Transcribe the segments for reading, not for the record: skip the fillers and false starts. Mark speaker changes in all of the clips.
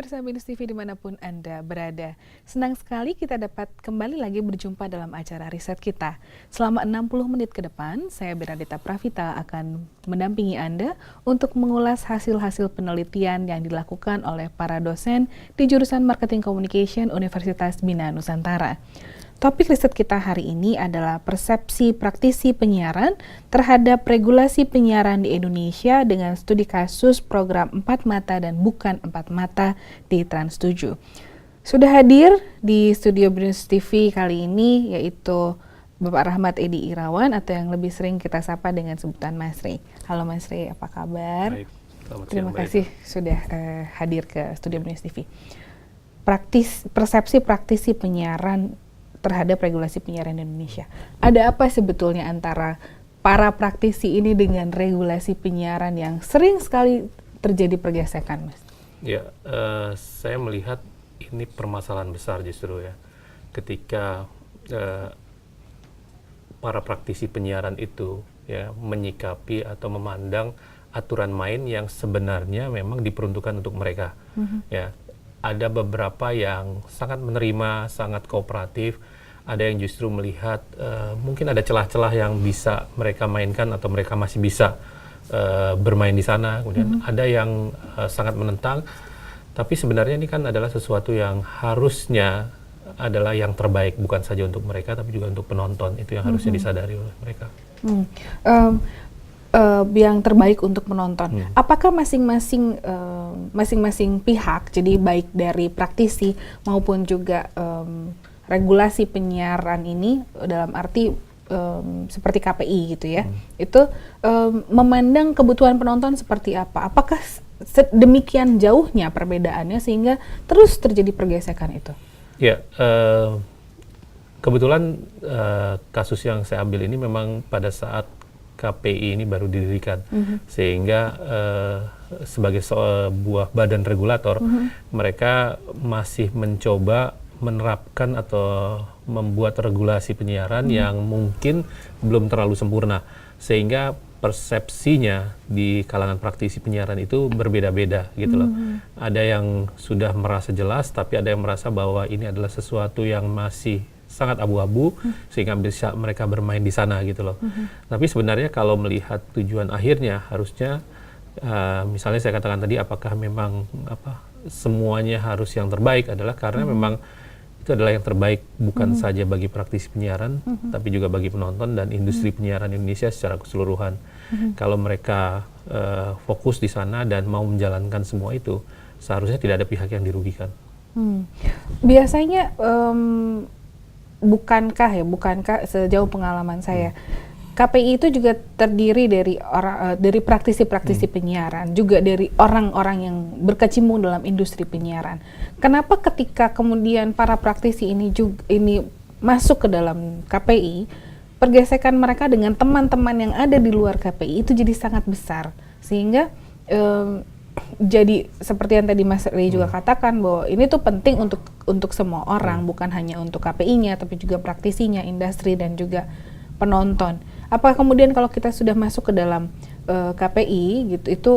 Speaker 1: pemirsa BINUS TV dimanapun Anda berada. Senang sekali kita dapat kembali lagi berjumpa dalam acara riset kita. Selama 60 menit ke depan, saya Bernadetta Pravita akan mendampingi Anda untuk mengulas hasil-hasil penelitian yang dilakukan oleh para dosen di jurusan Marketing Communication Universitas Bina Nusantara. Topik riset kita hari ini adalah persepsi praktisi penyiaran terhadap regulasi penyiaran di Indonesia dengan studi kasus program 4 mata dan bukan 4 mata di Trans 7. Sudah hadir di studio BINUS TV kali ini yaitu Bapak Rahmat Edi Irawan atau yang lebih sering kita sapa dengan sebutan Mas Rey. Halo Mas Rey, apa kabar?
Speaker 2: Baik,
Speaker 1: Terima kasih sudah hadir ke studio BINUS TV. Persepsi praktisi penyiaran terhadap regulasi penyiaran di Indonesia. Ada apa sebetulnya antara para praktisi ini dengan regulasi penyiaran yang sering sekali terjadi pergesekan, Mas?
Speaker 2: Ya, saya melihat ini permasalahan besar justru ya. Ketika para praktisi penyiaran itu ya menyikapi atau memandang aturan main yang sebenarnya memang diperuntukkan untuk mereka. Ya, ada beberapa yang sangat menerima, sangat kooperatif. Ada yang justru melihat mungkin ada celah-celah yang bisa mereka mainkan atau mereka masih bisa bermain di sana. Kemudian ada yang sangat menentang. Tapi sebenarnya ini kan adalah sesuatu yang harusnya adalah yang terbaik bukan saja untuk mereka tapi juga untuk penonton. Itu yang harusnya disadari oleh mereka.
Speaker 1: Yang terbaik untuk penonton. Apakah masing-masing pihak, jadi baik dari praktisi maupun juga regulasi penyiaran ini dalam arti seperti KPI gitu ya, itu memandang kebutuhan penonton seperti apa? Apakah demikian jauhnya perbedaannya sehingga terus terjadi pergesekan itu?
Speaker 2: Ya, kebetulan kasus yang saya ambil ini memang pada saat KPI ini baru didirikan, sehingga sebagai sebuah badan regulator, mereka masih mencoba menerapkan atau membuat regulasi penyiaran yang mungkin belum terlalu sempurna, sehingga persepsinya di kalangan praktisi penyiaran itu berbeda-beda gitu loh. Ada yang sudah merasa jelas, tapi ada yang merasa bahwa ini adalah sesuatu yang masih sangat abu-abu sehingga bisa mereka bermain di sana gitu loh. Tapi sebenarnya kalau melihat tujuan akhirnya harusnya misalnya saya katakan tadi apakah memang semuanya harus yang terbaik adalah karena memang itu adalah yang terbaik bukan saja bagi praktisi penyiaran tapi juga bagi penonton dan industri penyiaran Indonesia secara keseluruhan. Kalau mereka fokus di sana dan mau menjalankan semua itu seharusnya tidak ada pihak yang dirugikan.
Speaker 1: Biasanya bukankah sejauh pengalaman saya KPI itu juga terdiri dari praktisi-praktisi penyiaran, juga dari orang-orang yang berkecimpung dalam industri penyiaran. Kenapa ketika kemudian para praktisi ini masuk ke dalam KPI, pergesekan mereka dengan teman-teman yang ada di luar KPI itu jadi sangat besar, sehingga jadi seperti yang tadi Mas Rey juga katakan bahwa ini tuh penting untuk semua orang, bukan hanya untuk KPI-nya, tapi juga praktisinya, industri dan juga penonton. Apakah kemudian kalau kita sudah masuk ke dalam KPI gitu, itu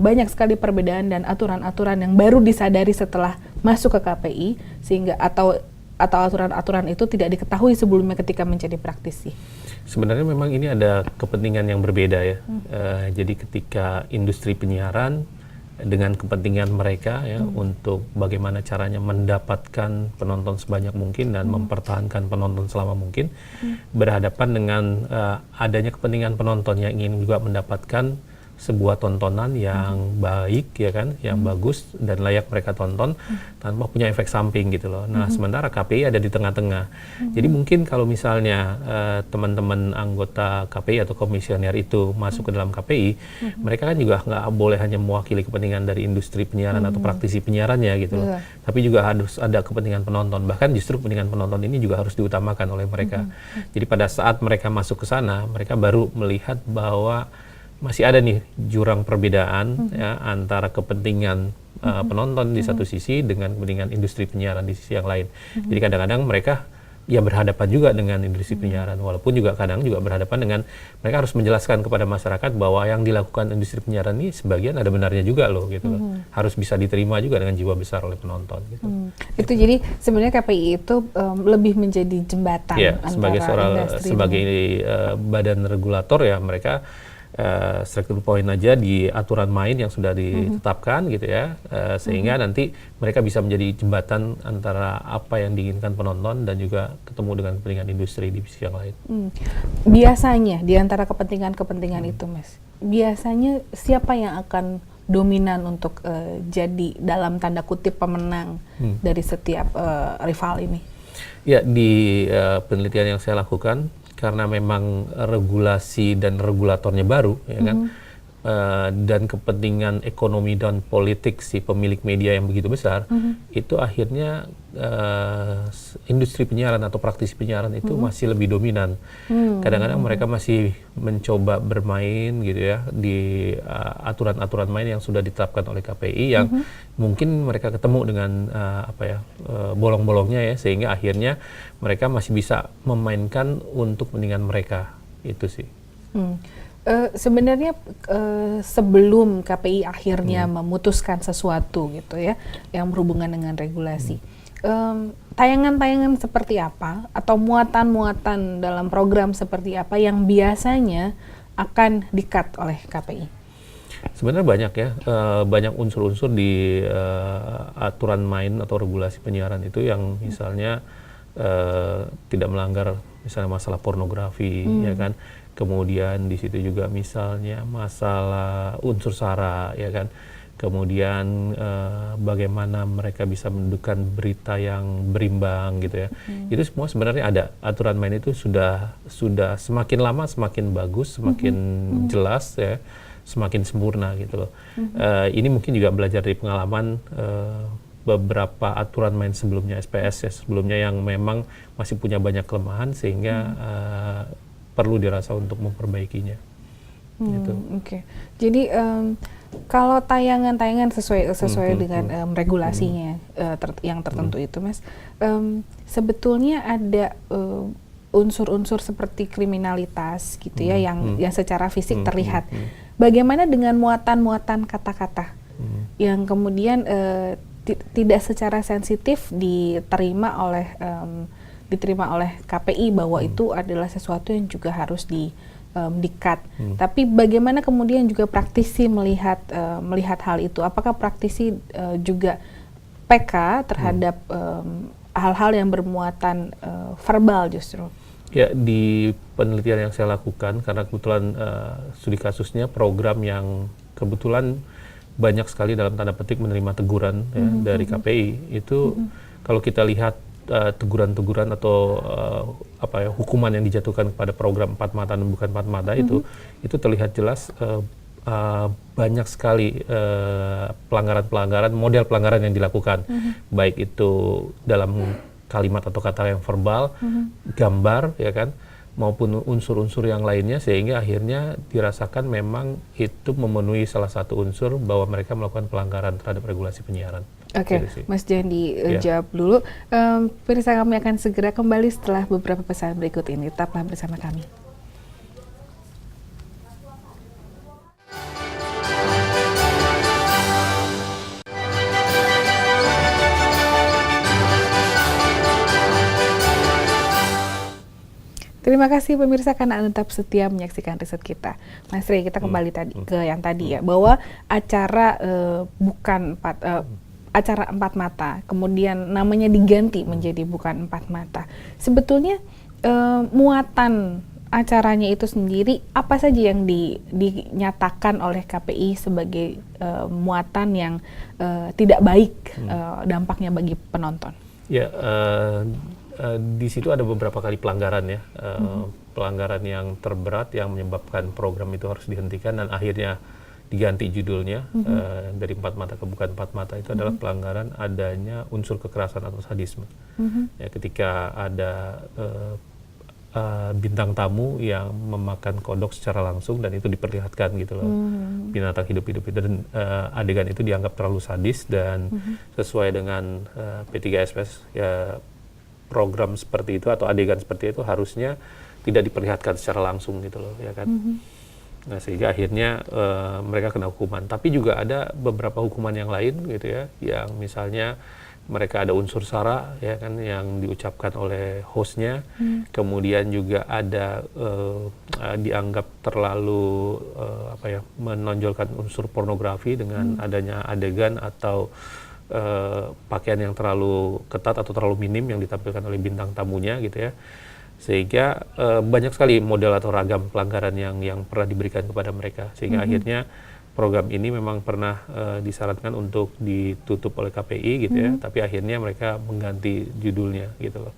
Speaker 1: banyak sekali perbedaan dan aturan-aturan yang baru disadari setelah masuk ke KPI sehingga atau aturan-aturan itu tidak diketahui sebelumnya ketika menjadi praktisi?
Speaker 2: Sebenarnya memang ini ada kepentingan yang berbeda ya. Jadi ketika industri penyiaran dengan kepentingan mereka ya untuk bagaimana caranya mendapatkan penonton sebanyak mungkin dan mempertahankan penonton selama mungkin, berhadapan dengan adanya kepentingan penonton yang ingin juga mendapatkan sebuah tontonan yang baik ya kan, yang bagus dan layak mereka tonton tanpa punya efek samping gitu loh. Nah, sementara KPI ada di tengah-tengah. Jadi mungkin kalau misalnya teman-teman anggota KPI atau komisioner itu masuk ke dalam KPI, mereka kan juga nggak boleh hanya mewakili kepentingan dari industri penyiaran atau praktisi penyiarannya gitu loh. Tapi juga harus ada kepentingan penonton. Bahkan justru kepentingan penonton ini juga harus diutamakan oleh mereka. Jadi pada saat mereka masuk ke sana, mereka baru melihat bahwa masih ada nih jurang perbedaan ya, antara kepentingan penonton di satu sisi dengan kepentingan industri penyiaran di sisi yang lain. Jadi kadang-kadang mereka ya berhadapan juga dengan industri penyiaran, walaupun juga kadang juga berhadapan dengan mereka harus menjelaskan kepada masyarakat bahwa yang dilakukan industri penyiaran ini sebagian ada benarnya juga loh gitu loh. Harus bisa diterima juga dengan jiwa besar oleh penonton gitu.
Speaker 1: Itu jadi sebenarnya KPI itu lebih menjadi jembatan
Speaker 2: Ya,
Speaker 1: antara
Speaker 2: sebagai badan regulator ya mereka strike to the point aja di aturan main yang sudah ditetapkan gitu ya, sehingga nanti mereka bisa menjadi jembatan antara apa yang diinginkan penonton dan juga ketemu dengan kepentingan industri di sisi yang lain.
Speaker 1: Biasanya di antara kepentingan-kepentingan itu, Mas, biasanya siapa yang akan dominan untuk jadi dalam tanda kutip pemenang dari setiap rival ini?
Speaker 2: Ya, di penelitian yang saya lakukan, karena memang regulasi dan regulatornya baru, ya kan, dan kepentingan ekonomi dan politik si pemilik media yang begitu besar, itu akhirnya industri penyiaran atau praktisi penyiaran itu masih lebih dominan. Kadang-kadang mereka masih mencoba bermain gitu ya di aturan-aturan main yang sudah ditetapkan oleh KPI yang mungkin mereka ketemu dengan bolong-bolongnya ya, sehingga akhirnya mereka masih bisa memainkan untuk kepentingan mereka, itu sih.
Speaker 1: Sebenarnya sebelum KPI akhirnya memutuskan sesuatu gitu ya yang berhubungan dengan regulasi, tayangan-tayangan seperti apa atau muatan-muatan dalam program seperti apa yang biasanya akan di-cut oleh KPI?
Speaker 2: Sebenarnya banyak ya, banyak unsur-unsur di aturan main atau regulasi penyiaran itu yang misalnya tidak melanggar misalnya masalah pornografi, ya kan. Kemudian di situ juga misalnya masalah unsur sara, ya kan. Kemudian bagaimana mereka bisa mendudukan berita yang berimbang gitu ya. Itu semua sebenarnya ada. Aturan main itu sudah semakin lama semakin bagus, semakin jelas ya, semakin sempurna gitu loh. Ini mungkin juga belajar dari pengalaman beberapa aturan main sebelumnya, SPS ya, sebelumnya yang memang masih punya banyak kelemahan sehingga perlu dirasa untuk memperbaikinya. Gitu.
Speaker 1: Oke. Jadi kalau tayangan-tayangan sesuai dengan regulasinya yang tertentu itu, Mas, sebetulnya ada unsur-unsur seperti kriminalitas gitu ya yang secara fisik terlihat. Bagaimana dengan muatan-muatan kata-kata yang kemudian tidak secara sensitif diterima oleh KPI bahwa itu adalah sesuatu yang juga harus di-cut. Tapi bagaimana kemudian juga praktisi melihat hal itu? Apakah praktisi juga PK terhadap hal-hal yang bermuatan verbal justru?
Speaker 2: Ya, di penelitian yang saya lakukan, karena kebetulan studi kasusnya program yang kebetulan banyak sekali dalam tanda petik menerima teguran ya, dari KPI, itu kalau kita lihat teguran-teguran atau hukuman yang dijatuhkan kepada program 4 mata dan bukan 4 mata itu terlihat jelas banyak sekali pelanggaran-pelanggaran, model pelanggaran yang dilakukan, baik itu dalam kalimat atau kata yang verbal, gambar, ya kan, maupun unsur-unsur yang lainnya, sehingga akhirnya dirasakan memang itu memenuhi salah satu unsur bahwa mereka melakukan pelanggaran terhadap regulasi penyiaran.
Speaker 1: Oke, Mas Jandi jawab dulu. Pemirsa, kami akan segera kembali setelah beberapa pesan berikut ini. Tetaplah bersama kami. Terima kasih pemirsa karena Anda tetap setia menyaksikan riset kita. Mas Rey, kita kembali ke yang tadi ya, bahwa acara acara 4 mata, kemudian namanya diganti menjadi bukan 4 mata. Sebetulnya muatan acaranya itu sendiri apa saja yang dinyatakan oleh KPI sebagai muatan yang tidak baik dampaknya bagi penonton?
Speaker 2: Ya, di situ ada beberapa kali pelanggaran ya, pelanggaran yang terberat yang menyebabkan program itu harus dihentikan dan akhirnya diganti judulnya dari 4 mata ke bukan 4 mata. Itu adalah pelanggaran adanya unsur kekerasan atau sadisme. Ya, ketika ada bintang tamu yang memakan kodok secara langsung dan itu diperlihatkan gitu loh, binatang hidup-hidup itu, dan adegan itu dianggap terlalu sadis dan sesuai dengan P3SPS ya, program seperti itu atau adegan seperti itu harusnya tidak diperlihatkan secara langsung gitu loh, ya kan. Nah, sehingga akhirnya mereka kena hukuman. Tapi juga ada beberapa hukuman yang lain gitu ya, yang misalnya mereka ada unsur sara ya kan yang diucapkan oleh hostnya, kemudian juga ada dianggap terlalu menonjolkan unsur pornografi dengan adanya adegan atau pakaian yang terlalu ketat atau terlalu minim yang ditampilkan oleh bintang tamunya gitu ya. Sehingga banyak sekali model atau ragam pelanggaran yang pernah diberikan kepada mereka, sehingga akhirnya program ini memang pernah disarankan untuk ditutup oleh KPI gitu ya, tapi akhirnya mereka mengganti judulnya gitu loh,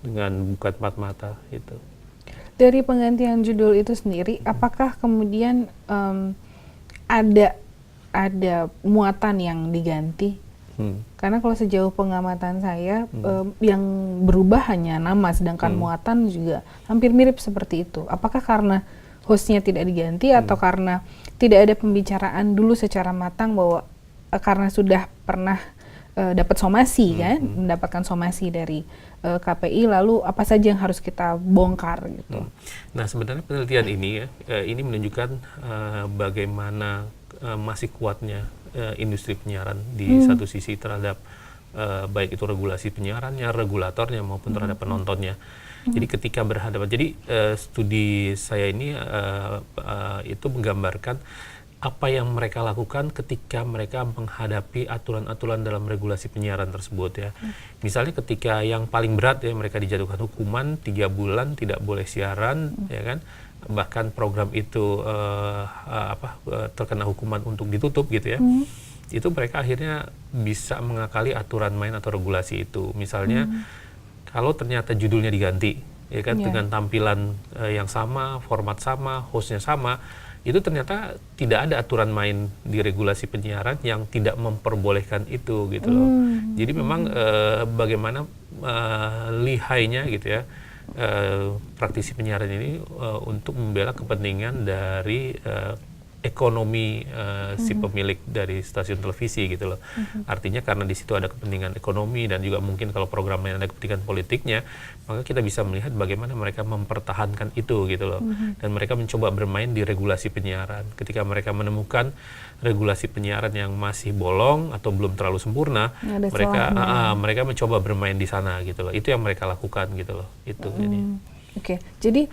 Speaker 2: dengan Bukan Empat Mata itu.
Speaker 1: Dari penggantian judul itu sendiri, apakah kemudian ada muatan yang diganti? Karena kalau sejauh pengamatan saya, yang berubah hanya nama, sedangkan muatan juga hampir mirip seperti itu. Apakah karena hostnya tidak diganti atau karena tidak ada pembicaraan dulu secara matang bahwa karena sudah pernah dapat somasi kan, mendapatkan somasi dari KPI, lalu apa saja yang harus kita bongkar gitu.
Speaker 2: Nah, sebenarnya penelitian ini ya, ini menunjukkan bagaimana masih kuatnya industri penyiaran di satu sisi terhadap baik itu regulasi penyiarannya, regulatornya maupun terhadap penontonnya. Jadi ketika berhadapan, jadi studi saya ini itu menggambarkan apa yang mereka lakukan ketika mereka menghadapi aturan-aturan dalam regulasi penyiaran tersebut ya. Misalnya ketika yang paling berat ya, mereka dijatuhkan hukuman 3 bulan tidak boleh siaran ya kan, bahkan program itu terkena hukuman untuk ditutup gitu ya. Itu mereka akhirnya bisa mengakali aturan main atau regulasi itu. Misalnya kalau ternyata judulnya diganti, ya kan, dengan tampilan yang sama, format sama, hostnya sama, itu ternyata tidak ada aturan main di regulasi penyiaran yang tidak memperbolehkan itu, gitu loh. Jadi memang bagaimana lihainya, gitu ya, praktisi penyiaran ini untuk membela kepentingan dari ekonomi si pemilik dari stasiun televisi gitu loh. Artinya karena di situ ada kepentingan ekonomi dan juga mungkin kalau programnya ada kepentingan politiknya, maka kita bisa melihat bagaimana mereka mempertahankan itu gitu loh. Dan mereka mencoba bermain di regulasi penyiaran. Ketika mereka menemukan regulasi penyiaran yang masih bolong atau belum terlalu sempurna, mereka mencoba bermain di sana gitu loh. Itu yang mereka lakukan gitu loh. Itu jadi.
Speaker 1: Oke. Jadi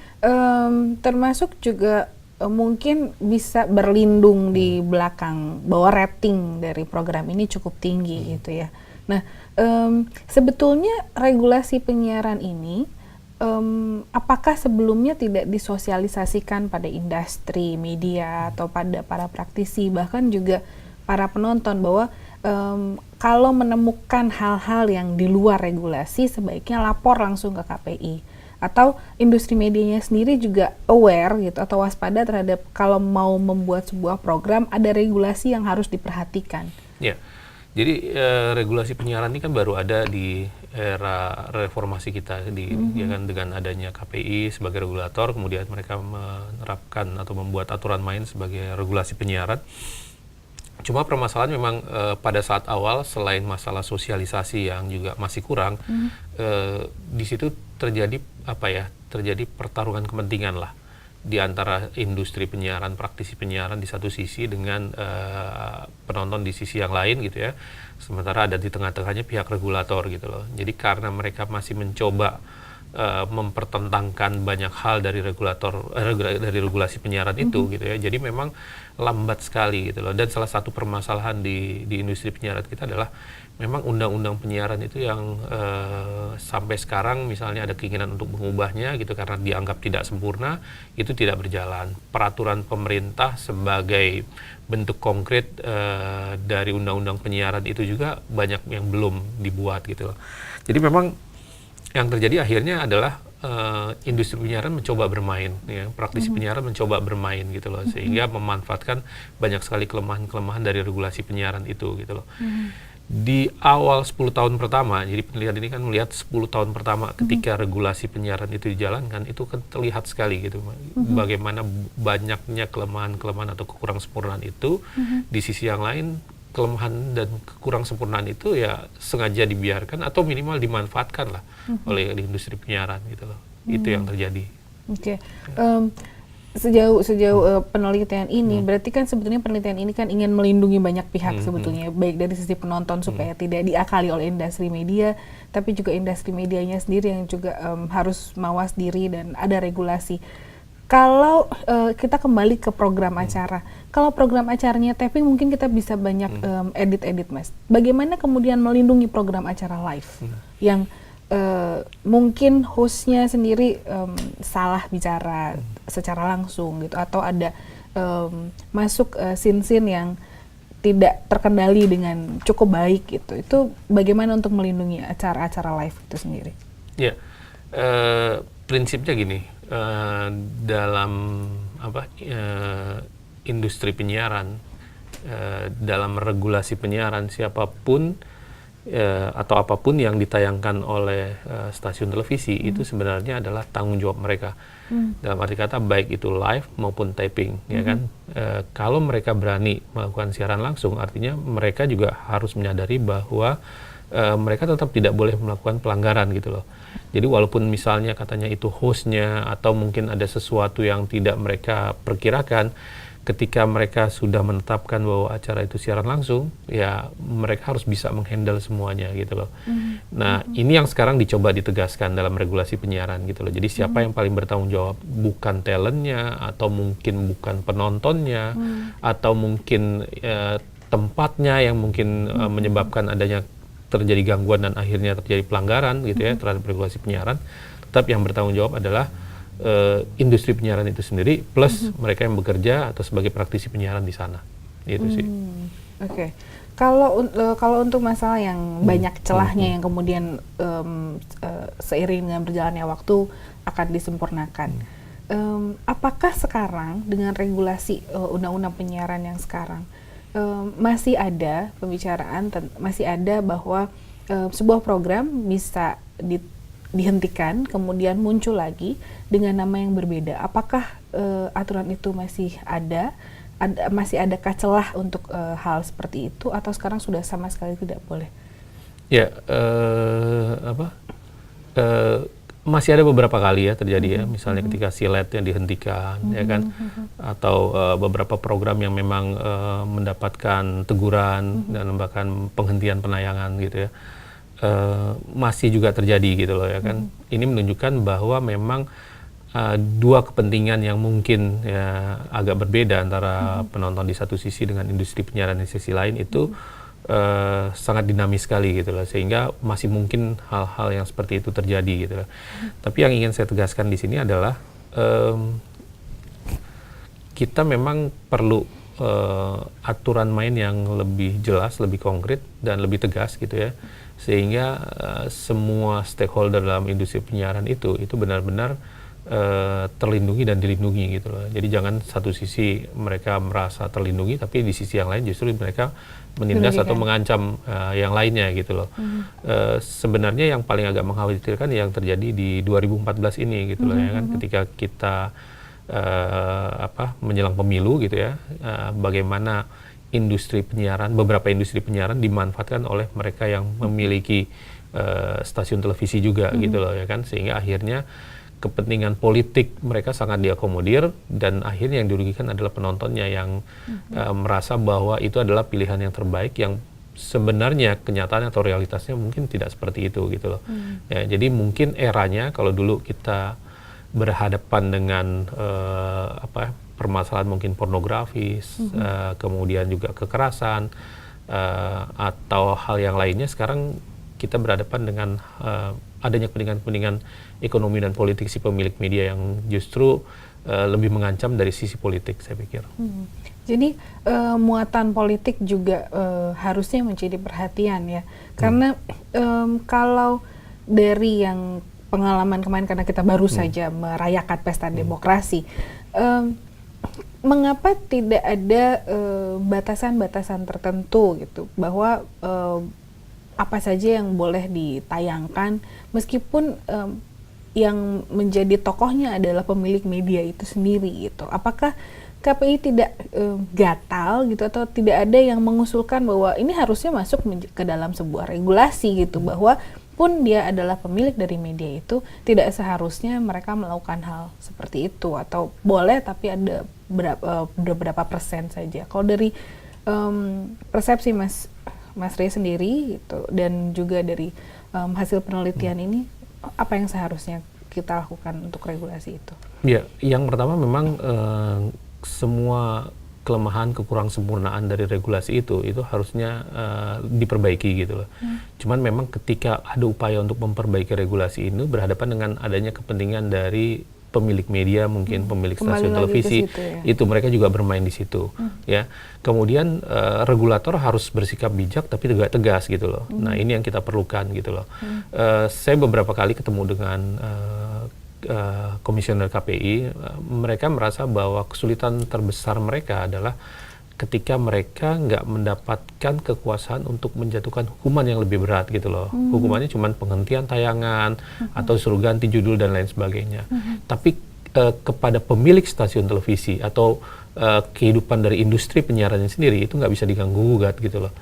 Speaker 1: termasuk juga mungkin bisa berlindung di belakang bahwa rating dari program ini cukup tinggi gitu ya. Nah, sebetulnya regulasi penyiaran ini apakah sebelumnya tidak disosialisasikan pada industri media atau pada para praktisi, bahkan juga para penonton, bahwa kalau menemukan hal-hal yang di luar regulasi sebaiknya lapor langsung ke KPI? Atau industri medianya sendiri juga aware gitu atau waspada terhadap kalau mau membuat sebuah program ada regulasi yang harus diperhatikan.
Speaker 2: Ya, jadi regulasi penyiaran ini kan baru ada di era reformasi kita ya kan, dengan adanya KPI sebagai regulator, kemudian mereka menerapkan atau membuat aturan main sebagai regulasi penyiaran. Cuma permasalahan memang pada saat awal selain masalah sosialisasi yang juga masih kurang, di situ terjadi terjadi pertarungan kepentingan lah di antara industri penyiaran, praktisi penyiaran di satu sisi dengan penonton di sisi yang lain gitu ya. Sementara ada di tengah-tengahnya pihak regulator gitu loh. Jadi karena mereka masih mencoba mempertentangkan banyak hal dari dari regulasi penyiaran itu gitu ya. Jadi memang lambat sekali gitu loh. Dan salah satu permasalahan di industri penyiaran kita adalah memang undang-undang penyiaran itu yang sampai sekarang misalnya ada keinginan untuk mengubahnya gitu karena dianggap tidak sempurna, itu tidak berjalan. Peraturan pemerintah sebagai bentuk konkret dari undang-undang penyiaran itu juga banyak yang belum dibuat gitu loh. Jadi memang yang terjadi akhirnya adalah industri penyiaran mencoba bermain, ya, praktisi penyiaran mencoba bermain gitu loh, sehingga memanfaatkan banyak sekali kelemahan-kelemahan dari regulasi penyiaran itu gitu loh. Di awal 10 tahun pertama, jadi penelitian ini kan melihat 10 tahun pertama ketika regulasi penyiaran itu dijalankan, itu kan terlihat sekali gitu bagaimana banyaknya kelemahan-kelemahan atau kekurang sempurnaan itu. Di sisi yang lain kelemahan dan kekurang sempurnaan itu ya sengaja dibiarkan atau minimal dimanfaatkan lah oleh industri penyiaran gitu loh. Itu yang terjadi.
Speaker 1: Oke. Sejauh penelitian ini, berarti kan sebetulnya penelitian ini kan ingin melindungi banyak pihak sebetulnya, baik dari sisi penonton supaya tidak diakali oleh industri media, tapi juga industri medianya sendiri yang juga harus mawas diri dan ada regulasi. Kalau kita kembali ke program acara, kalau program acaranya tapping mungkin kita bisa banyak edit-edit, Mas. Bagaimana kemudian melindungi program acara live yang mungkin hostnya sendiri salah bicara secara langsung gitu, atau ada masuk scene-scene yang tidak terkendali dengan cukup baik gitu. Itu bagaimana untuk melindungi acara-acara live itu sendiri?
Speaker 2: Ya, prinsipnya gini, dalam industri penyiaran, dalam regulasi penyiaran, siapapun atau apapun yang ditayangkan oleh stasiun televisi itu sebenarnya adalah tanggung jawab mereka. Dalam arti kata baik itu live maupun taping, ya kan. Kalau mereka berani melakukan siaran langsung, artinya mereka juga harus menyadari bahwa mereka tetap tidak boleh melakukan pelanggaran gitu loh. Jadi walaupun misalnya katanya itu hostnya atau mungkin ada sesuatu yang tidak mereka perkirakan, ketika mereka sudah menetapkan bahwa acara itu siaran langsung, ya mereka harus bisa menghandle semuanya gitu loh. Nah, ini yang sekarang dicoba ditegaskan dalam regulasi penyiaran gitu loh. Jadi siapa yang paling bertanggung jawab, bukan talentnya atau mungkin bukan penontonnya atau mungkin tempatnya yang mungkin menyebabkan adanya terjadi gangguan dan akhirnya terjadi pelanggaran gitu ya terhadap regulasi penyiaran. Tetap yang bertanggung jawab adalah industri penyiaran itu sendiri plus mereka yang bekerja atau sebagai praktisi penyiaran di sana, itu sih.
Speaker 1: Oke. Kalau untuk masalah yang banyak celahnya yang kemudian seiring dengan berjalannya waktu akan disempurnakan, apakah sekarang dengan regulasi undang-undang penyiaran yang sekarang masih ada pembicaraan, masih ada bahwa sebuah program bisa dihentikan, kemudian muncul lagi dengan nama yang berbeda. Apakah aturan itu masih ada masih adakah celah untuk hal seperti itu, atau sekarang sudah sama sekali tidak boleh?
Speaker 2: Ya, masih ada beberapa kali ya terjadi ya, misalnya ketika silet yang dihentikan, ya kan, atau beberapa program yang memang mendapatkan teguran dan bahkan penghentian penayangan gitu ya. Masih juga terjadi gitu loh ya kan. Ini menunjukkan bahwa memang dua kepentingan yang mungkin ya agak berbeda antara penonton di satu sisi dengan industri penyiaran di sisi lain itu sangat dinamis sekali gitu loh, sehingga masih mungkin hal-hal yang seperti itu terjadi gitu loh. Tapi yang ingin saya tegaskan di sini adalah kita memang perlu aturan main yang lebih jelas, lebih konkret dan lebih tegas gitu ya, sehingga semua stakeholder dalam industri penyiaran itu benar-benar terlindungi dan dilindungi gitu loh. Jadi jangan satu sisi mereka merasa terlindungi, tapi di sisi yang lain justru mereka menindas atau mengancam yang lainnya gitu loh. Sebenarnya yang paling agak mengkhawatirkan yang terjadi di 2014 ini gitu loh ya kan, ketika kita menjelang pemilu gitu ya, bagaimana beberapa industri penyiaran dimanfaatkan oleh mereka yang memiliki stasiun televisi juga gitu loh ya kan, sehingga akhirnya kepentingan politik mereka sangat diakomodir dan akhirnya yang dirugikan adalah penontonnya yang merasa bahwa itu adalah pilihan yang terbaik, yang sebenarnya kenyataannya atau realitasnya mungkin tidak seperti itu gitu loh. Ya, jadi mungkin eranya kalau dulu kita berhadapan dengan permasalahan mungkin pornografis, kemudian juga kekerasan atau hal yang lainnya, sekarang kita berhadapan dengan adanya kepentingan-kepentingan ekonomi dan politik si pemilik media yang justru lebih mengancam dari sisi politik, saya pikir.
Speaker 1: Jadi muatan politik juga harusnya menjadi perhatian ya, karena kalau dari yang pengalaman kemarin, karena kita baru saja merayakan pesta demokrasi, mengapa tidak ada batasan-batasan tertentu gitu, bahwa apa saja yang boleh ditayangkan meskipun yang menjadi tokohnya adalah pemilik media itu sendiri gitu. Apakah KPI tidak gatal gitu atau tidak ada yang mengusulkan bahwa ini harusnya masuk ke dalam sebuah regulasi gitu, bahwa pun dia adalah pemilik dari media itu tidak seharusnya mereka melakukan hal seperti itu, atau boleh tapi ada beberapa persen saja. Kalau dari persepsi Mas Rey sendiri gitu, dan juga dari hasil penelitian ini, apa yang seharusnya kita lakukan untuk regulasi itu?
Speaker 2: Ya, yang pertama memang semua kelemahan, kekurang sempurnaan dari regulasi itu harusnya diperbaiki gitu loh. Cuman memang ketika ada upaya untuk memperbaiki regulasi ini berhadapan dengan adanya kepentingan dari pemilik media, mungkin pemilik stasiun televisi, itu mereka juga bermain di situ, ya. Kemudian regulator harus bersikap bijak tapi juga tegas gitu loh. Nah, ini yang kita perlukan gitu loh. Saya beberapa kali ketemu dengan komisioner KPI, mereka merasa bahwa kesulitan terbesar mereka adalah ketika mereka nggak mendapatkan kekuasaan untuk menjatuhkan hukuman yang lebih berat gitu loh. Hukumannya cuma penghentian tayangan atau suruh ganti judul dan lain sebagainya. Tapi kepada pemilik stasiun televisi atau kehidupan dari industri penyiarannya sendiri itu nggak bisa diganggu-gugat gitu loh.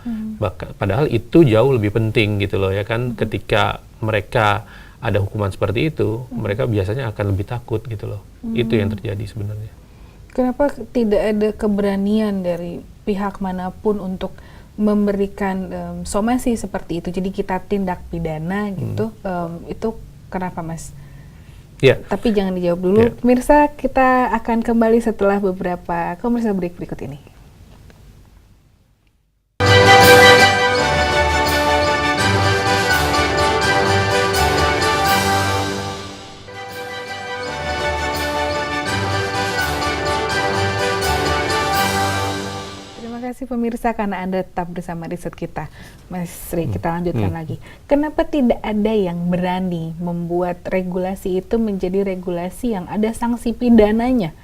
Speaker 2: Padahal itu jauh lebih penting gitu loh ya kan. Ketika mereka ada hukuman seperti itu, mereka biasanya akan lebih takut gitu loh. Itu yang terjadi sebenarnya.
Speaker 1: Kenapa tidak ada keberanian dari pihak manapun untuk memberikan somasi seperti itu? Jadi kita tindak pidana gitu, itu kenapa, Mas?
Speaker 2: Ya.
Speaker 1: Tapi jangan dijawab dulu. Pemirsa, kita akan kembali setelah beberapa komersial break berikut ini. Terima kasih pemirsa karena Anda tetap bersama riset kita. Mas Rey, kita lanjutkan lagi. Kenapa tidak ada yang berani membuat regulasi itu menjadi regulasi yang ada sanksi pidananya?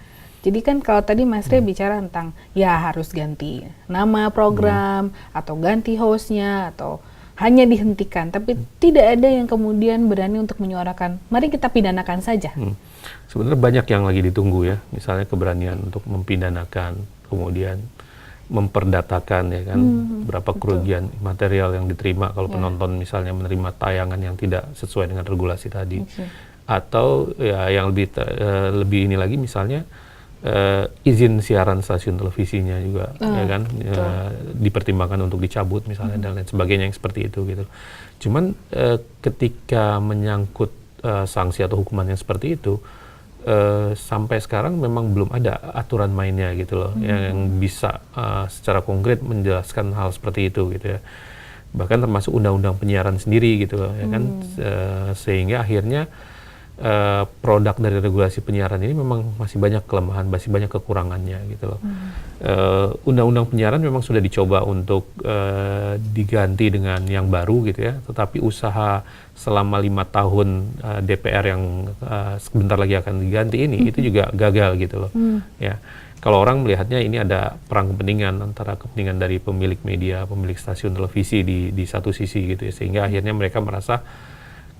Speaker 1: Jadi kan kalau tadi Mas Rey bicara tentang ya harus ganti nama program atau ganti hostnya atau hanya dihentikan, tapi tidak ada yang kemudian berani untuk menyuarakan mari kita pidanakan saja.
Speaker 2: Sebenarnya banyak yang lagi ditunggu ya, misalnya keberanian untuk mempidanakan, kemudian memperdatakan ya kan, berapa kerugian material yang diterima kalau penonton misalnya menerima tayangan yang tidak sesuai dengan regulasi tadi, atau ya yang lebih ini lagi misalnya izin siaran stasiun televisinya juga ya kan dipertimbangkan untuk dicabut misalnya dan lain sebagainya yang seperti itu gitu. Cuman ketika menyangkut sanksi atau hukuman yang seperti itu, sampai sekarang memang belum ada aturan mainnya gitu loh yang bisa secara konkret menjelaskan hal seperti itu gitu ya. Bahkan termasuk undang-undang penyiaran sendiri gitu loh ya kan, sehingga akhirnya produk dari regulasi penyiaran ini memang masih banyak kelemahan, masih banyak kekurangannya gitu loh. Undang-undang penyiaran memang sudah dicoba untuk diganti dengan yang baru gitu ya, tetapi usaha selama 5 tahun DPR yang sebentar lagi akan diganti ini itu juga gagal gitu loh. Ya, kalau orang melihatnya ini ada perang kepentingan antara kepentingan dari pemilik media, pemilik stasiun televisi di satu sisi gitu ya, sehingga akhirnya mereka merasa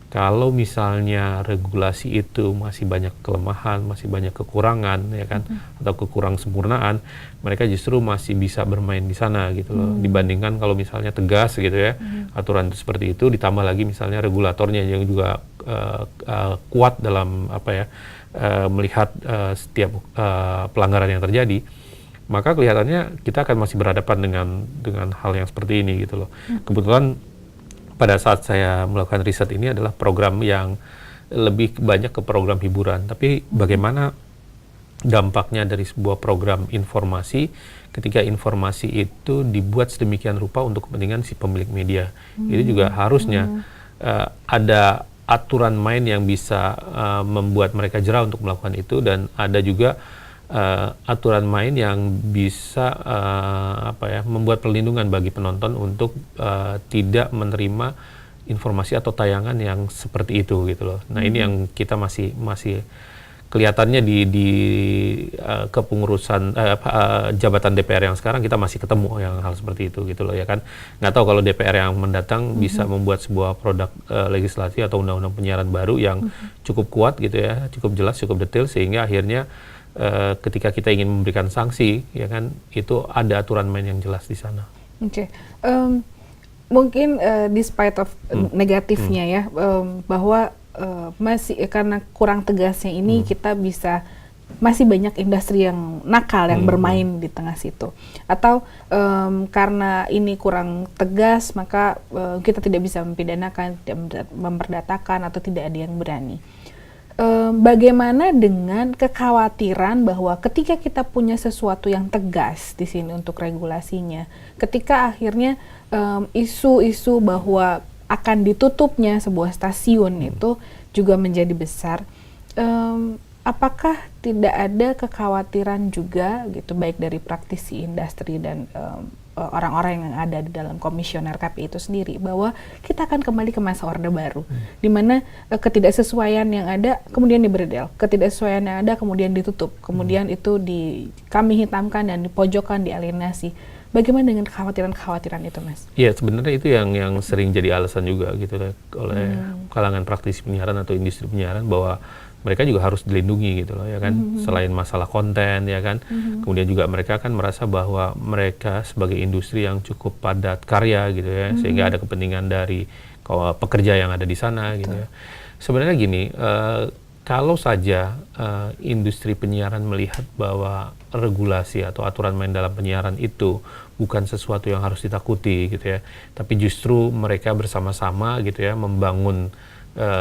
Speaker 2: kalau misalnya regulasi itu masih banyak kelemahan, masih banyak kekurangan ya kan, atau kekurang sempurnaan, mereka justru masih bisa bermain di sana gitu loh, dibandingkan kalau misalnya tegas gitu ya, aturan itu seperti itu, ditambah lagi misalnya regulatornya yang juga kuat dalam melihat setiap pelanggaran yang terjadi, maka kelihatannya kita akan masih berhadapan dengan hal yang seperti ini gitu loh. Kebetulan pada saat saya melakukan riset ini adalah program yang lebih banyak ke program hiburan, tapi bagaimana dampaknya dari sebuah program informasi ketika informasi itu dibuat sedemikian rupa untuk kepentingan si pemilik media. Itu juga harusnya ada aturan main yang bisa membuat mereka jera untuk melakukan itu, dan ada juga aturan main yang bisa membuat perlindungan bagi penonton untuk tidak menerima informasi atau tayangan yang seperti itu gitu loh. Nah, ini yang kita masih kelihatannya di kepengurusan jabatan DPR yang sekarang kita masih ketemu yang hal seperti itu gitu loh ya kan. Nggak tahu kalau DPR yang mendatang bisa membuat sebuah produk legislasi atau undang-undang penyiaran baru yang cukup kuat gitu ya, cukup jelas, cukup detail, sehingga akhirnya ketika kita ingin memberikan sanksi, ya kan, itu ada aturan main yang jelas di sana.
Speaker 1: Oke. Mungkin despite of negatifnya ya, bahwa masih karena kurang tegasnya ini kita bisa masih banyak industri yang nakal yang bermain di tengah situ, atau karena ini kurang tegas maka kita tidak bisa mempidanakan, tidak memperdatakan, atau tidak ada yang berani. Bagaimana dengan kekhawatiran bahwa ketika kita punya sesuatu yang tegas di sini untuk regulasinya, ketika akhirnya isu-isu bahwa akan ditutupnya sebuah stasiun itu juga menjadi besar, apakah tidak ada kekhawatiran juga gitu, baik dari praktisi industri dan orang-orang yang ada di dalam komisioner KPI itu sendiri, bahwa kita akan kembali ke masa Orde Baru, di mana ketidaksesuaian yang ada kemudian diberdel, ketidaksesuaian yang ada kemudian ditutup, kemudian itu kami hitamkan dan dipojokkan, dialienasi. Bagaimana dengan kekhawatiran-kekhawatiran itu, Mas?
Speaker 2: Iya, sebenarnya itu yang sering jadi alasan juga gitu oleh kalangan praktisi penyiaran atau industri penyiaran, bahwa mereka juga harus dilindungi gitu loh, ya kan, selain masalah konten, ya kan, kemudian juga mereka kan merasa bahwa mereka sebagai industri yang cukup padat karya gitu ya, sehingga ada kepentingan dari pekerja yang ada di sana gitu ya. Sebenarnya gini, kalau saja industri penyiaran melihat bahwa regulasi atau aturan main dalam penyiaran itu bukan sesuatu yang harus ditakuti gitu ya, tapi justru mereka bersama-sama gitu ya membangun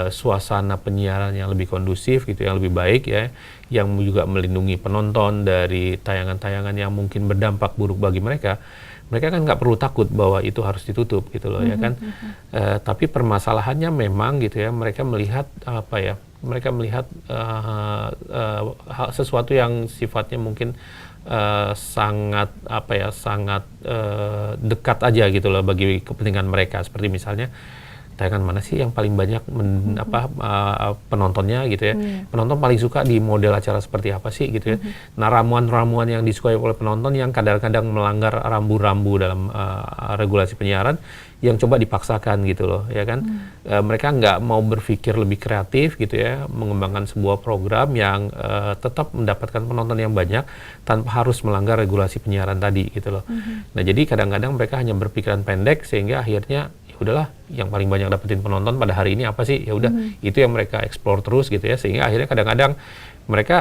Speaker 2: suasana penyiaran yang lebih kondusif gitu, yang lebih baik ya, yang juga melindungi penonton dari tayangan-tayangan yang mungkin berdampak buruk bagi mereka. Mereka kan nggak perlu takut bahwa itu harus ditutup gitu loh, ya kan. Tapi permasalahannya memang gitu ya, mereka melihat apa ya? Mereka melihat sesuatu yang sifatnya mungkin sangat apa ya, sangat dekat aja gitu loh bagi kepentingan mereka. Seperti misalnya, tayangan mana sih yang paling banyak penontonnya gitu ya, penonton paling suka di model acara seperti apa sih gitu ya. Nah, ramuan-ramuan yang disukai oleh penonton yang kadang-kadang melanggar rambu-rambu dalam regulasi penyiaran yang coba dipaksakan gitu loh, ya kan. Mereka nggak mau berpikir lebih kreatif gitu ya, mengembangkan sebuah program yang tetap mendapatkan penonton yang banyak tanpa harus melanggar regulasi penyiaran tadi gitu loh. Nah, jadi kadang-kadang mereka hanya berpikiran pendek, sehingga akhirnya udahlah, yang paling banyak dapetin penonton pada hari ini apa sih, ya udah itu yang mereka explore terus gitu ya, sehingga akhirnya kadang-kadang mereka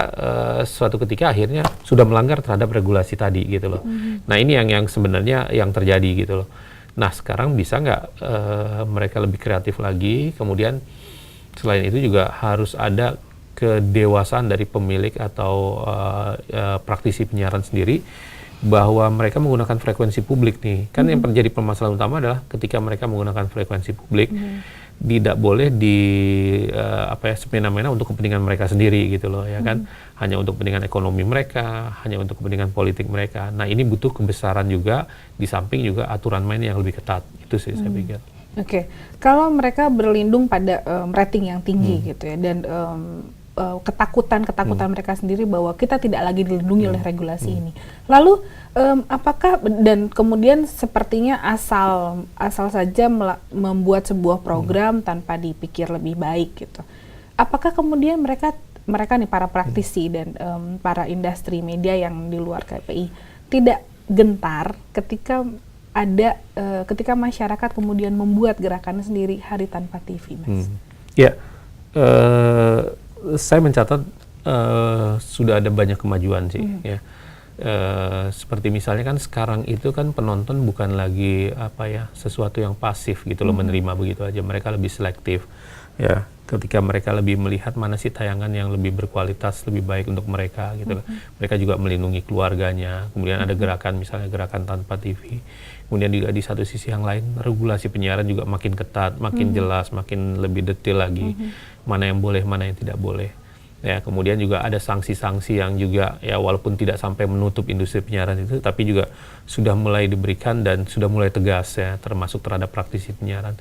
Speaker 2: suatu ketika akhirnya sudah melanggar terhadap regulasi tadi gitu loh. Nah, ini yang sebenarnya yang terjadi gitu loh. Nah, sekarang bisa nggak mereka lebih kreatif lagi, kemudian selain itu juga harus ada kedewasaan dari pemilik atau praktisi penyiaran sendiri, bahwa mereka menggunakan frekuensi publik nih. Kan yang menjadi permasalahan utama adalah ketika mereka menggunakan frekuensi publik, tidak boleh semena-mena untuk kepentingan mereka sendiri gitu loh, ya kan. Hanya untuk kepentingan ekonomi mereka, hanya untuk kepentingan politik mereka. Nah, ini butuh kebesaran juga, di samping juga aturan main yang lebih ketat. Itu sih saya pikir.
Speaker 1: Oke. Kalau mereka berlindung pada rating yang tinggi gitu ya, dan ketakutan mereka sendiri bahwa kita tidak lagi dilindungi oleh regulasi ini. Lalu apakah, dan kemudian sepertinya asal saja membuat sebuah program tanpa dipikir lebih baik gitu. Apakah kemudian mereka nih, para praktisi dan para industri media yang di luar KPI, tidak gentar ketika ketika masyarakat kemudian membuat gerakannya sendiri, Hari Tanpa TV, Mas?
Speaker 2: Ya, saya mencatat sudah ada banyak kemajuan sih ya. Seperti misalnya kan sekarang itu kan penonton bukan lagi sesuatu yang pasif gitu loh, menerima begitu aja. Mereka lebih selektif ya, ketika mereka lebih melihat mana sih tayangan yang lebih berkualitas, lebih baik untuk mereka gitu loh. Mereka juga melindungi keluarganya. Kemudian ada gerakan, misalnya gerakan Tanpa TV. Kemudian juga di satu sisi yang lain, regulasi penyiaran juga makin ketat, makin jelas, makin lebih detail lagi, mana yang boleh, mana yang tidak boleh. Ya, kemudian juga ada sanksi-sanksi yang juga ya, walaupun tidak sampai menutup industri penyiaran itu, tapi juga sudah mulai diberikan dan sudah mulai tegas ya, termasuk terhadap praktisi penyiaran.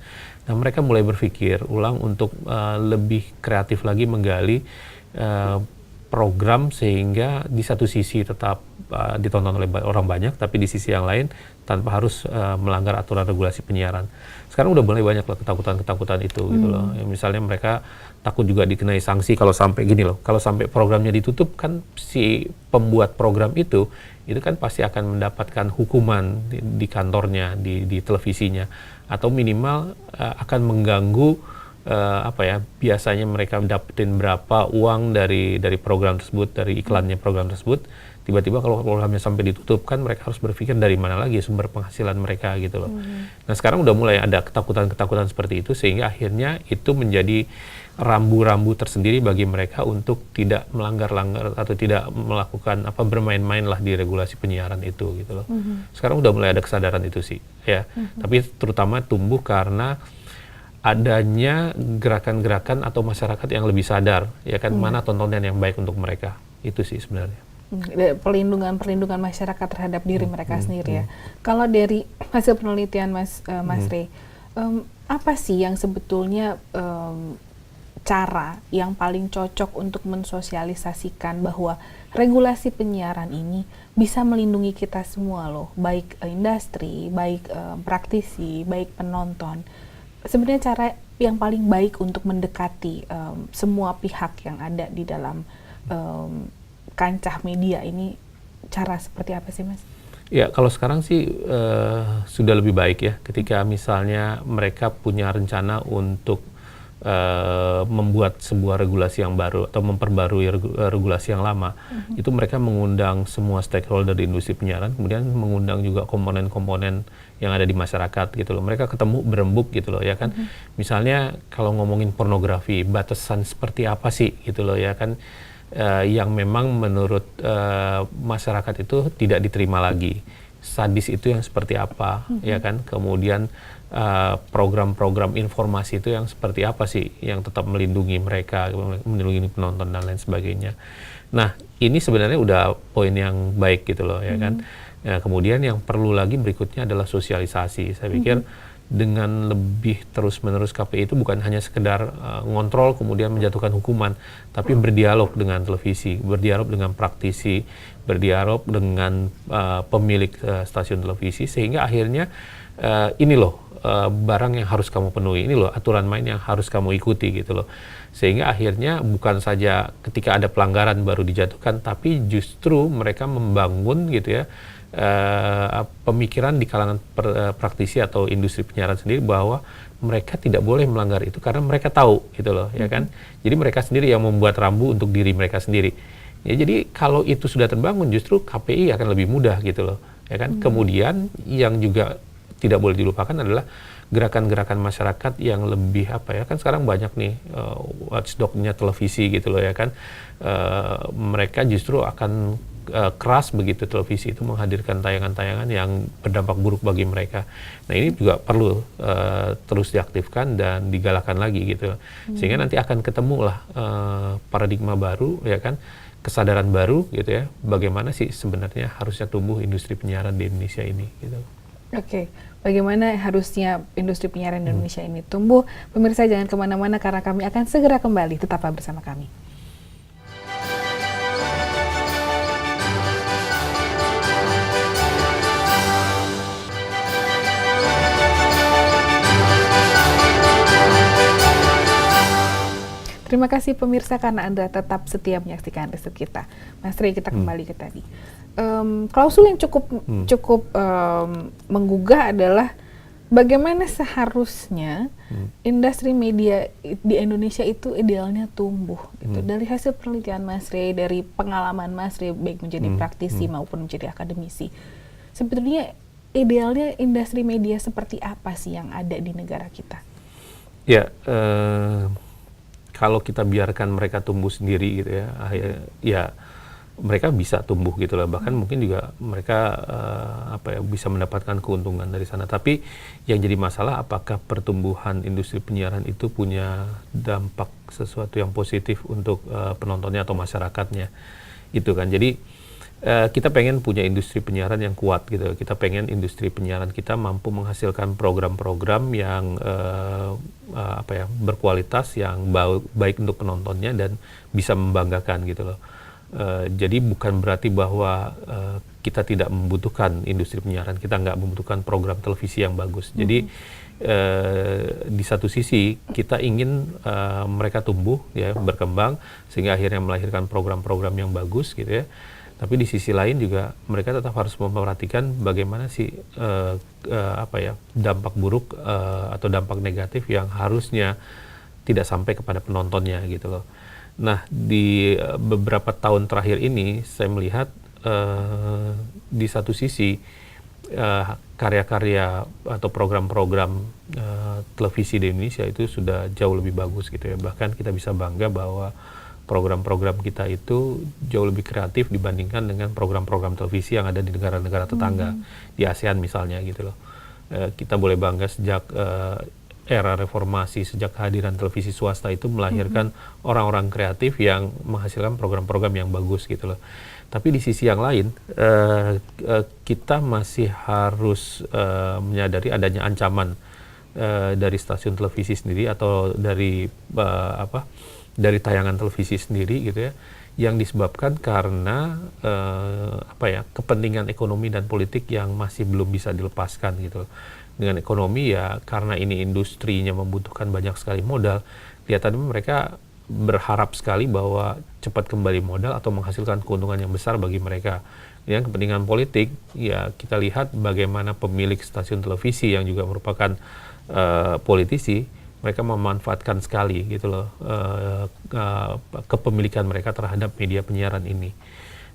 Speaker 2: Nah, mereka mulai berpikir ulang untuk lebih kreatif lagi menggali program sehingga di satu sisi tetap ditonton oleh orang banyak, tapi di sisi yang lain tanpa harus melanggar aturan regulasi penyiaran. Sekarang udah mulai banyak loh ketakutan itu gitu loh. Ya, misalnya mereka takut juga dikenai sanksi kalau sampai gini loh. Kalau sampai programnya ditutup kan si pembuat program itu kan pasti akan mendapatkan hukuman di kantornya, di televisinya, atau minimal akan mengganggu biasanya mereka dapetin berapa uang dari program tersebut, dari iklannya program tersebut. Tiba-tiba kalau programnya sampai ditutup kan mereka harus berpikir dari mana lagi sumber penghasilan mereka gitu loh. Nah sekarang udah mulai ada ketakutan-ketakutan seperti itu, sehingga akhirnya itu menjadi rambu-rambu tersendiri bagi mereka untuk tidak melanggar-langgar atau tidak melakukan bermain-main lah di regulasi penyiaran itu gitu loh. Sekarang udah mulai ada kesadaran itu sih ya. Tapi terutama tumbuh karena adanya gerakan-gerakan atau masyarakat yang lebih sadar ya kan, mana tontonan yang baik untuk mereka. Itu sih sebenarnya.
Speaker 1: Perlindungan masyarakat terhadap diri mereka sendiri ya. Kalau dari hasil penelitian Mas Rey, apa sih yang sebetulnya cara yang paling cocok untuk mensosialisasikan bahwa regulasi penyiaran ini bisa melindungi kita semua loh, baik industri, baik praktisi, baik penonton. Sebenarnya cara yang paling baik untuk mendekati semua pihak yang ada di dalam kancah media ini, cara seperti apa sih Mas?
Speaker 2: Ya kalau sekarang sih sudah lebih baik ya, ketika misalnya mereka punya rencana untuk membuat sebuah regulasi yang baru atau memperbarui regulasi yang lama, itu mereka mengundang semua stakeholder di industri penyiaran, kemudian mengundang juga komponen-komponen yang ada di masyarakat gitu loh. Mereka ketemu berembuk gitu loh ya kan. Misalnya kalau ngomongin pornografi, batasan seperti apa sih gitu loh ya kan, yang memang menurut masyarakat itu tidak diterima lagi. Sadis itu yang seperti apa ya kan. Kemudian program-program informasi itu yang seperti apa sih yang tetap melindungi mereka, melindungi penonton dan lain sebagainya. Nah ini sebenarnya udah poin yang baik gitu loh ya kan. Ya, kemudian yang perlu lagi berikutnya adalah sosialisasi. Saya pikir dengan lebih terus-menerus KPI itu bukan hanya sekedar ngontrol kemudian menjatuhkan hukuman, tapi berdialog dengan televisi, berdialog dengan praktisi, berdialog dengan pemilik stasiun televisi, sehingga akhirnya ini loh barang yang harus kamu penuhi, ini loh aturan main yang harus kamu ikuti gitu loh. Sehingga akhirnya bukan saja ketika ada pelanggaran baru dijatuhkan, tapi justru mereka membangun gitu ya pemikiran di kalangan praktisi atau industri penyiaran sendiri bahwa mereka tidak boleh melanggar itu karena mereka tahu gitu loh ya kan. Jadi mereka sendiri yang membuat rambu untuk diri mereka sendiri. Ya, jadi kalau itu sudah terbangun justru KPI akan lebih mudah gitu loh ya kan. Kemudian yang juga tidak boleh dilupakan adalah gerakan-gerakan masyarakat yang lebih kan sekarang banyak nih watchdog-nya televisi gitu loh ya kan. Mereka justru akan keras begitu televisi itu menghadirkan tayangan-tayangan yang berdampak buruk bagi mereka. Nah ini juga perlu terus diaktifkan dan digalakkan lagi gitu, sehingga nanti akan ketemu lah paradigma baru ya kan, kesadaran baru gitu ya, bagaimana sih sebenarnya harusnya tumbuh industri penyiaran di Indonesia ini gitu.
Speaker 1: Oke, bagaimana harusnya industri penyiaran di Indonesia ini tumbuh? Pemirsa jangan kemana-mana karena kami akan segera kembali, tetaplah bersama kami. Terima kasih pemirsa karena Anda tetap setia menyaksikan riset kita. Mas Rey, kita kembali ke tadi. Klausul yang cukup menggugah adalah bagaimana seharusnya industri media di Indonesia itu idealnya tumbuh. Gitu. Dari hasil penelitian Mas Rey, dari pengalaman Mas Rey baik menjadi praktisi maupun menjadi akademisi, sebetulnya idealnya industri media seperti apa sih yang ada di negara kita?
Speaker 2: Ya. Kalau kita biarkan mereka tumbuh sendiri gitu ya mereka bisa tumbuh gitu lah, bahkan mungkin juga mereka bisa mendapatkan keuntungan dari sana. Tapi yang jadi masalah, apakah pertumbuhan industri penyiaran itu punya dampak sesuatu yang positif untuk penontonnya atau masyarakatnya itu kan. Jadi kita pengen punya industri penyiaran yang kuat gitu. Kita pengen industri penyiaran kita mampu menghasilkan program-program yang berkualitas, yang baik untuk penontonnya dan bisa membanggakan gitu loh. Jadi bukan berarti bahwa kita tidak membutuhkan industri penyiaran, kita nggak membutuhkan program televisi yang bagus. Jadi di satu sisi kita ingin mereka tumbuh, ya, berkembang sehingga akhirnya melahirkan program-program yang bagus gitu ya. Tapi di sisi lain juga mereka tetap harus memperhatikan bagaimana sih dampak buruk atau dampak negatif yang harusnya tidak sampai kepada penontonnya gitu loh. Nah, di beberapa tahun terakhir ini saya melihat di satu sisi karya-karya atau program-program televisi di Indonesia itu sudah jauh lebih bagus gitu ya. Bahkan kita bisa bangga bahwa program-program kita itu jauh lebih kreatif dibandingkan dengan program-program televisi yang ada di negara-negara tetangga, di ASEAN misalnya gitu loh. Kita boleh bangga sejak era reformasi, sejak kehadiran televisi swasta itu melahirkan orang-orang kreatif yang menghasilkan program-program yang bagus gitu loh. Tapi di sisi yang lain, kita masih harus menyadari adanya ancaman dari stasiun televisi sendiri atau dari dari tayangan televisi sendiri gitu ya, yang disebabkan karena kepentingan ekonomi dan politik yang masih belum bisa dilepaskan gitu loh. Dengan ekonomi ya, karena ini industrinya membutuhkan banyak sekali modal, kelihatannya mereka berharap sekali bahwa cepat kembali modal atau menghasilkan keuntungan yang besar bagi mereka. Yang kepentingan politik, ya kita lihat bagaimana pemilik stasiun televisi yang juga merupakan politisi, mereka memanfaatkan sekali gitu loh kepemilikan mereka terhadap media penyiaran ini.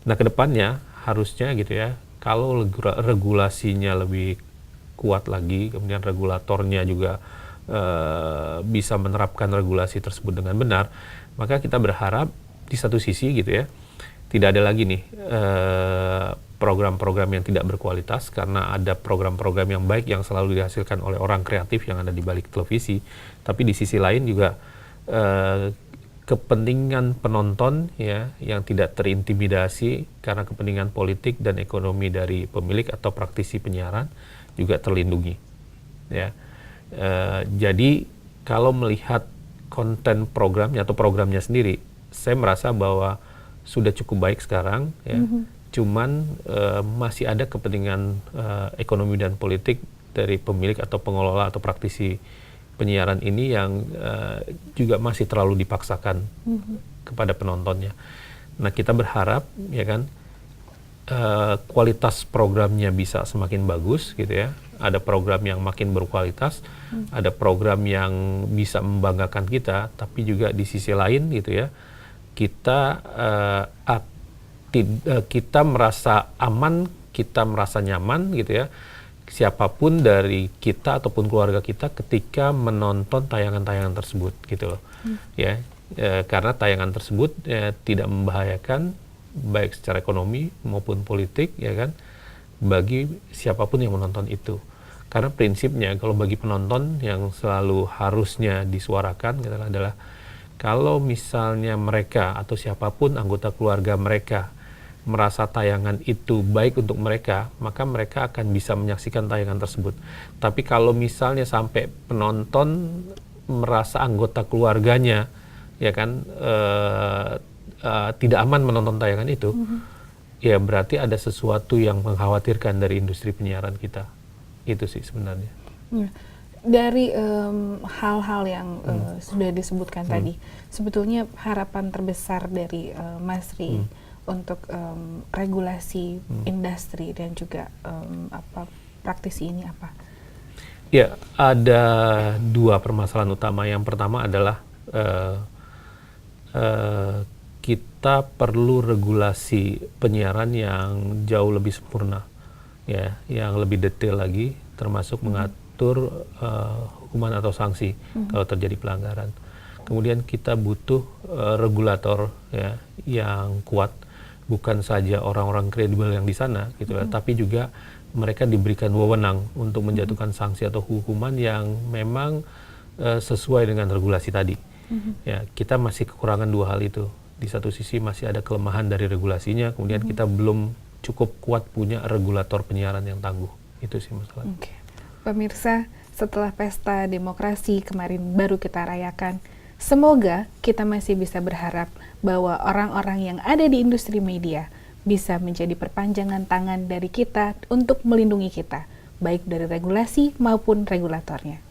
Speaker 2: Nah, kedepannya harusnya gitu ya, kalau regulasinya lebih kuat lagi, kemudian regulatornya juga bisa menerapkan regulasi tersebut dengan benar, maka kita berharap di satu sisi gitu ya, tidak ada lagi nih program-program yang tidak berkualitas, karena ada program-program yang baik yang selalu dihasilkan oleh orang kreatif yang ada di balik televisi. Tapi di sisi lain juga kepentingan penonton ya, yang tidak terintimidasi karena kepentingan politik dan ekonomi dari pemilik atau praktisi penyiaran juga terlindungi ya. Jadi kalau melihat konten programnya atau programnya sendiri, saya merasa bahwa sudah cukup baik sekarang ya. Cuman masih ada kepentingan ekonomi dan politik dari pemilik atau pengelola atau praktisi penyiaran ini yang juga masih terlalu dipaksakan kepada penontonnya. Nah, kita berharap ya kan kualitas programnya bisa semakin bagus gitu ya. Ada program yang makin berkualitas, ada program yang bisa membanggakan kita, tapi juga di sisi lain gitu ya, kita merasa aman, kita merasa nyaman gitu ya, siapapun dari kita ataupun keluarga kita ketika menonton tayangan-tayangan tersebut gitu loh. Ya, karena tayangan tersebut tidak membahayakan baik secara ekonomi maupun politik ya kan, bagi siapapun yang menonton itu. Karena prinsipnya kalau bagi penonton yang selalu harusnya disuarakan gitu adalah kalau misalnya mereka atau siapapun anggota keluarga mereka merasa tayangan itu baik untuk mereka, maka mereka akan bisa menyaksikan tayangan tersebut. Tapi kalau misalnya sampai penonton merasa anggota keluarganya ya kan tidak aman menonton tayangan itu, ya berarti ada sesuatu yang mengkhawatirkan dari industri penyiaran kita. Itu sih sebenarnya.
Speaker 1: Dari hal-hal yang sudah disebutkan tadi, sebetulnya harapan terbesar dari Mas Ri untuk regulasi industri dan juga praktisi ini apa?
Speaker 2: Ya, ada dua permasalahan utama. Yang pertama adalah kita perlu regulasi penyiaran yang jauh lebih sempurna, ya, yang lebih detail lagi, termasuk mengatur hukuman atau sanksi kalau terjadi pelanggaran. Kemudian kita butuh regulator ya, yang kuat, bukan saja orang-orang kredibel yang di sana, gitu, tapi juga mereka diberikan wewenang untuk menjatuhkan sanksi atau hukuman yang memang sesuai dengan regulasi tadi. Ya, kita masih kekurangan dua hal itu. Di satu sisi masih ada kelemahan dari regulasinya, kemudian kita belum cukup kuat punya regulator penyiaran yang tangguh. Itu sih masalahnya.
Speaker 1: Pemirsa, setelah pesta demokrasi kemarin baru kita rayakan, Semoga kita masih bisa berharap bahwa orang-orang yang ada di industri media bisa menjadi perpanjangan tangan dari kita untuk melindungi kita, baik dari regulasi maupun regulatornya.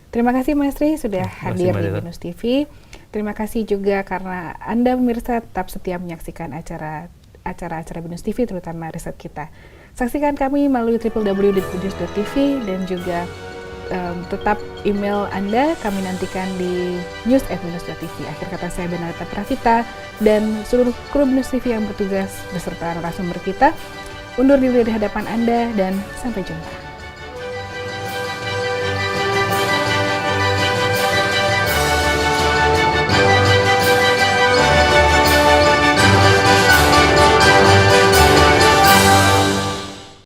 Speaker 1: Terima kasih Mas Tri sudah hadir di Binus TV. Terima kasih juga karena Anda pemirsa tetap setia menyaksikan acara-acara Binus TV, terutama riset kita. Saksikan kami melalui www.binus.tv dan juga tetap email Anda kami nantikan di news@binus.tv. Akhir kata saya Benarta Pravita dan seluruh kru Binus TV yang bertugas beserta narasumber kita undur diri di hadapan Anda dan sampai jumpa.